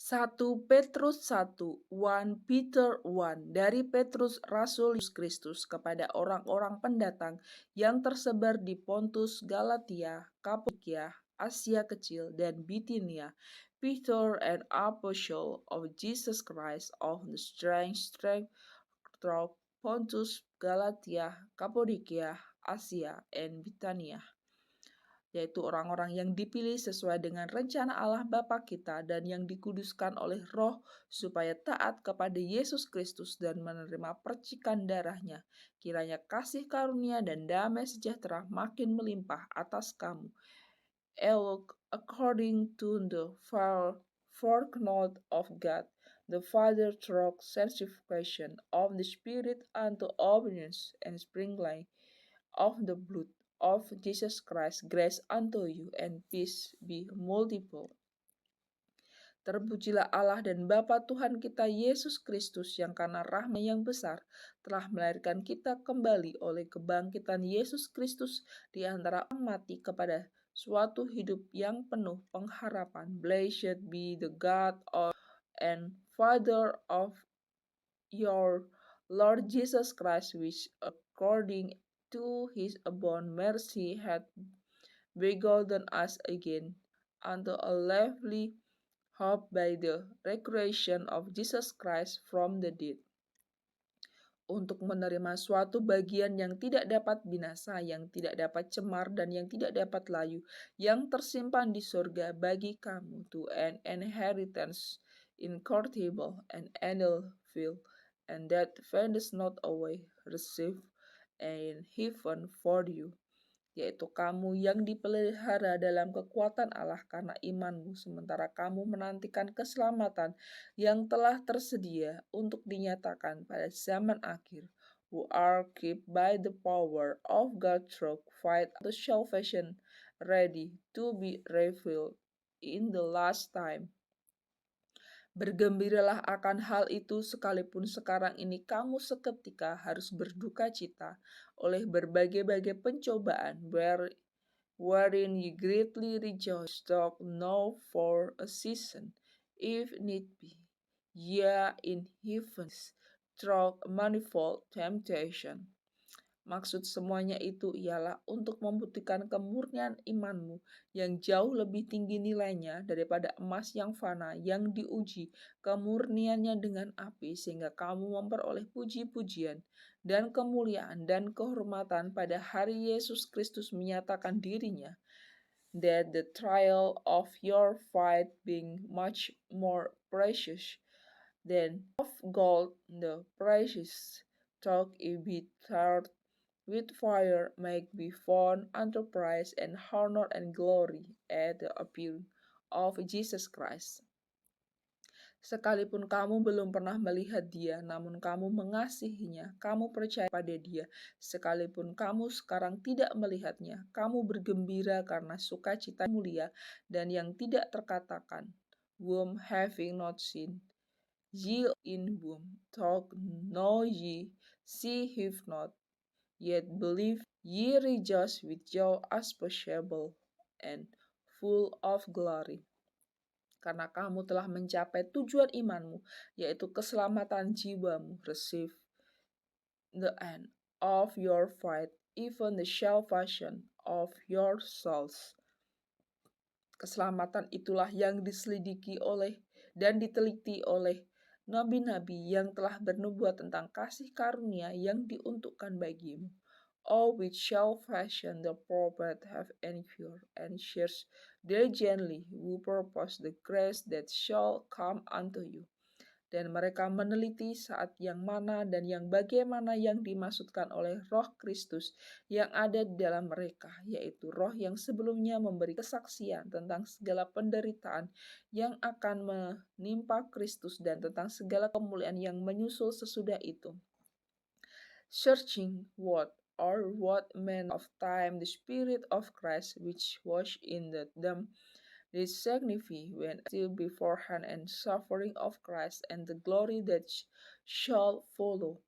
1 Peter 1 dari Petrus Rasul Yesus Kristus kepada orang-orang pendatang yang tersebar di Pontus, Galatia, Kapadokia, Asia Kecil, dan Bitinia. Peter, an apostle of Jesus Christ of the strength throughout Pontus, Galatia, Kapadokia, Asia, and Bithania, yaitu orang-orang yang dipilih sesuai dengan rencana Allah Bapa kita dan yang dikuduskan oleh Roh supaya taat kepada Yesus Kristus dan menerima percikan darahnya. Kiranya kasih karunia dan damai sejahtera makin melimpah atas kamu. According to the foreknowledge of God, the Father through sanctification of the Spirit unto obedience and sprinkling of the blood of Jesus Christ, grace unto you and peace be multiple. Terpujilah Allah dan Bapa Tuhan kita Yesus Kristus yang karena rahmat yang besar telah melahirkan kita kembali oleh kebangkitan Yesus Kristus di antara orang mati kepada suatu hidup yang penuh pengharapan. Blessed be the God and Father of your Lord Jesus Christ, which according to his abundant mercy hath begotten us again unto a lively hope by the resurrection of Jesus Christ from the dead, untuk menerima suatu bagian yang tidak dapat binasa, yang tidak dapat cemar, dan yang tidak dapat layu, yang tersimpan di surga bagi kamu, to an inheritance incorruptible and inviolable, and that fadeth not away, received in heaven for you, yaitu kamu yang dipelihara dalam kekuatan Allah karena imanmu, sementara kamu menantikan keselamatan yang telah tersedia untuk dinyatakan pada zaman akhir, who are kept by the power of God through fight the salvation ready to be revealed in the last time. Bergembiralah akan hal itu sekalipun sekarang ini kamu seketika harus berduka cita oleh berbagai-bagai pencobaan wherein ye greatly rejoice, though now for a season, if need be, yea in heavens, through manifold temptation. Maksud semuanya itu ialah untuk membuktikan kemurnian imanmu yang jauh lebih tinggi nilainya daripada emas yang fana yang diuji kemurniannya dengan api, sehingga kamu memperoleh puji-pujian dan kemuliaan dan kehormatan pada hari Yesus Kristus menyatakan dirinya, that the trial of your faith being much more precious than of gold, the precious though it be tried with fire, might be found unto praise and honor and glory at the appearing of Jesus Christ. Sekalipun kamu belum pernah melihat dia, namun kamu mengasihinya, kamu percaya pada dia. Sekalipun kamu sekarang tidak melihatnya, kamu bergembira karena sukacita mulia dan yang tidak terkatakan, whom having not seen, ye in whom talk know ye, see have not, yet believe, ye rejoice with joy unspeakable and full of glory. Karena kamu telah mencapai tujuan imanmu, yaitu keselamatan jiwamu. Receive the end of your fight, even the salvation of your souls. Keselamatan itulah yang diselidiki oleh dan diteliti oleh nabi-nabi yang telah bernubuat tentang kasih karunia yang diuntukkan bagimu. All which shall fashion the prophet have endured and shares diligently who purpose the grace that shall come unto you. Dan mereka meneliti saat yang mana dan yang bagaimana yang dimaksudkan oleh Roh Kristus yang ada di dalam mereka, yaitu Roh yang sebelumnya memberi kesaksian tentang segala penderitaan yang akan menimpa Kristus dan tentang segala kemuliaan yang menyusul sesudah itu. Searching what manner of time the Spirit of Christ which was in them did signify when still beforehand and suffering of Christ and the glory that shall follow.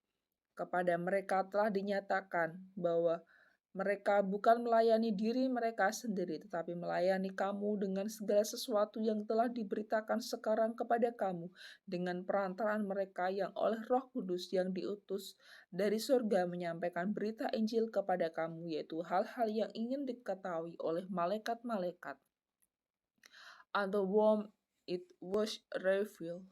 Kepada mereka telah dinyatakan bahwa Mereka bukan melayani diri mereka sendiri, tetapi melayani kamu dengan segala sesuatu yang telah diberitakan sekarang kepada kamu, dengan perantaraan mereka yang oleh Roh Kudus yang diutus dari surga menyampaikan berita Injil kepada kamu, yaitu hal-hal yang ingin diketahui oleh malaikat-malaikat. Unto whom it was revealed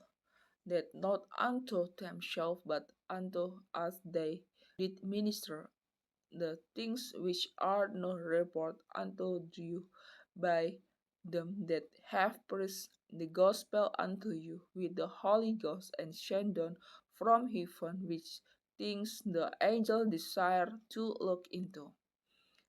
that not unto themselves but unto us they did minister the things which are no report unto you by them that have preached the gospel unto you with the Holy Ghost and sent down from heaven, which things the angel desire to look into.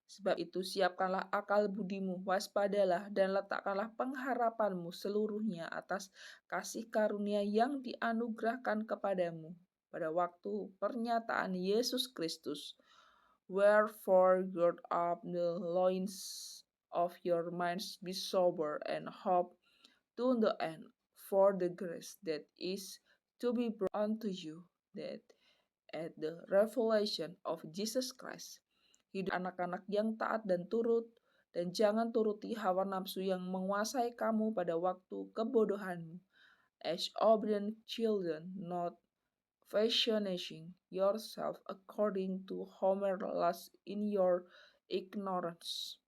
Sebab itu siapkanlah akal budimu, waspadalah dan letakkanlah pengharapanmu seluruhnya atas kasih karunia yang dianugerahkan kepadamu pada waktu pernyataan Yesus Kristus. Wherefore gird up the loins of your minds, be sober, and hope to the end for the grace that is to be brought unto you, that at the revelation of Jesus Christ. Hidup anak-anak yang taat dan jangan turuti hawa nafsu yang menguasai kamu pada waktu kebodohanmu. As obedient children, not fashioning yourself according to Homer lust in your ignorance.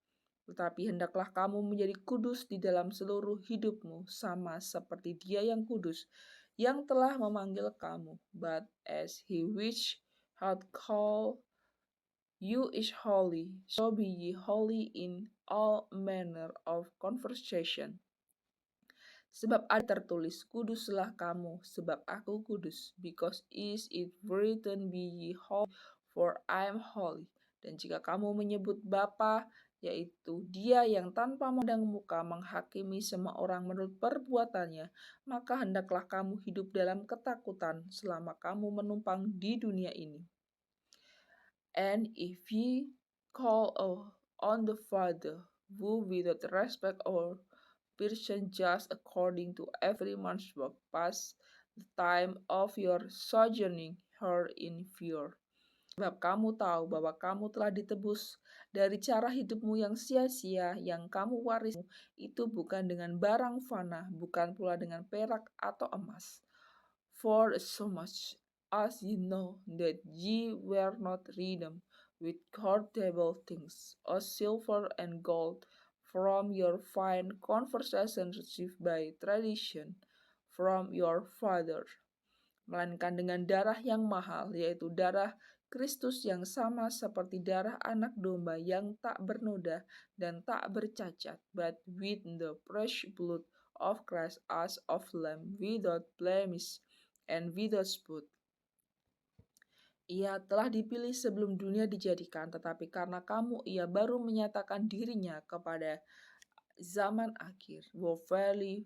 Tetapi hendaklah kamu menjadi kudus di dalam seluruh hidupmu, sama seperti Dia yang kudus, yang telah memanggil kamu. But as He which hath called you is holy, so be ye holy in all manner of conversation. Sebab ada tertulis, kuduslah kamu, sebab aku kudus. Because is it written, be ye holy, for I am holy. Dan jika kamu menyebut Bapa, yaitu Dia yang tanpa memandang muka menghakimi semua orang menurut perbuatannya, maka hendaklah kamu hidup dalam ketakutan selama kamu menumpang di dunia ini. And if ye call on the Father, who without respect or person just according to every man's work, pass the time of your sojourning here in fear. Sebab kamu tahu bahwa kamu telah ditebus dari cara hidupmu yang sia-sia, yang kamu waris itu bukan dengan barang fana, bukan pula dengan perak atau emas. For so much as ye know that ye were not redeemed with corruptible things, as silver and gold, from your fine conversation received by tradition from your father, melainkan dengan darah yang mahal, yaitu darah Kristus yang sama seperti darah anak domba yang tak bernoda dan tak bercacat, but with the fresh blood of Christ as of lamb without blemish and without spot. Ia telah dipilih sebelum dunia dijadikan, tetapi karena kamu ia baru menyatakan dirinya kepada zaman akhir. Who verily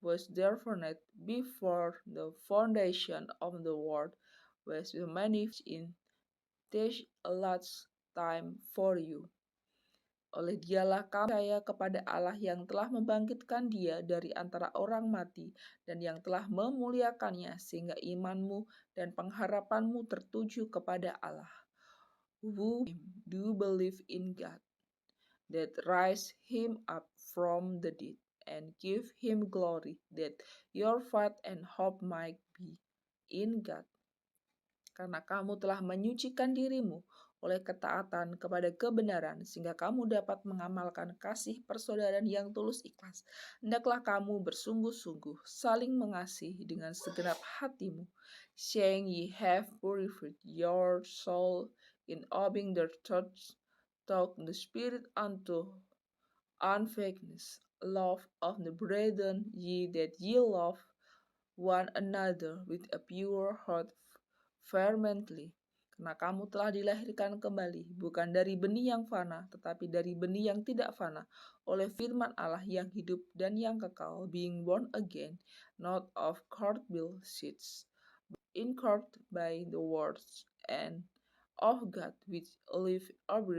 was therefore not before the foundation of the world, was manifest in this last time for you. Oleh Dialah kamu percaya kepada Allah yang telah membangkitkan Dia dari antara orang mati dan yang telah memuliakannya, sehingga imanmu dan pengharapanmu tertuju kepada Allah. Who do believe in God, that raised Him up from the dead, and give Him glory, that your faith and hope might be in God. Karena kamu telah menyucikan dirimu oleh ketaatan kepada kebenaran, sehingga kamu dapat mengamalkan kasih persaudaraan yang tulus ikhlas. Hendaklah kamu bersungguh-sungguh saling mengasihi dengan segenap hatimu, saying ye have purified your soul in obeying the truth, taught the Spirit unto unfaithfulness, love of the brethren, ye that ye love one another with a pure heart fervently. Karena kamu telah dilahirkan kembali, bukan dari benih yang fana, tetapi dari benih yang tidak fana, oleh firman Allah yang hidup dan yang kekal, being born again, not of corruptible seeds, but incorrupted by the words and of God which live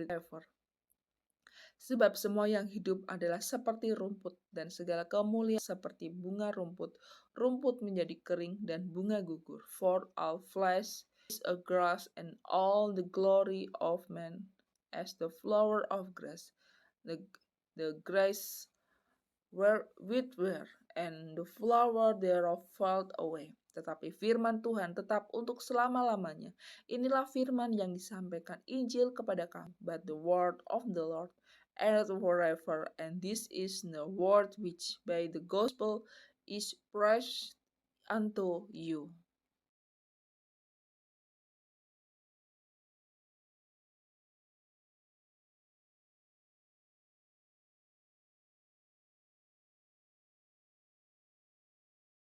ever. Sebab semua yang hidup adalah seperti rumput, dan segala kemuliaan seperti bunga rumput. Rumput menjadi kering dan bunga gugur. For all flesh is a grass, and all the glory of man as the flower of grass. The, the grass wither, and the flower thereof fell away. Tetapi firman Tuhan tetap untuk selama-lamanya. Inilah firman yang disampaikan Injil kepada kamu. But the word of the Lord endeth forever, and this is the word which by the gospel is preached unto you.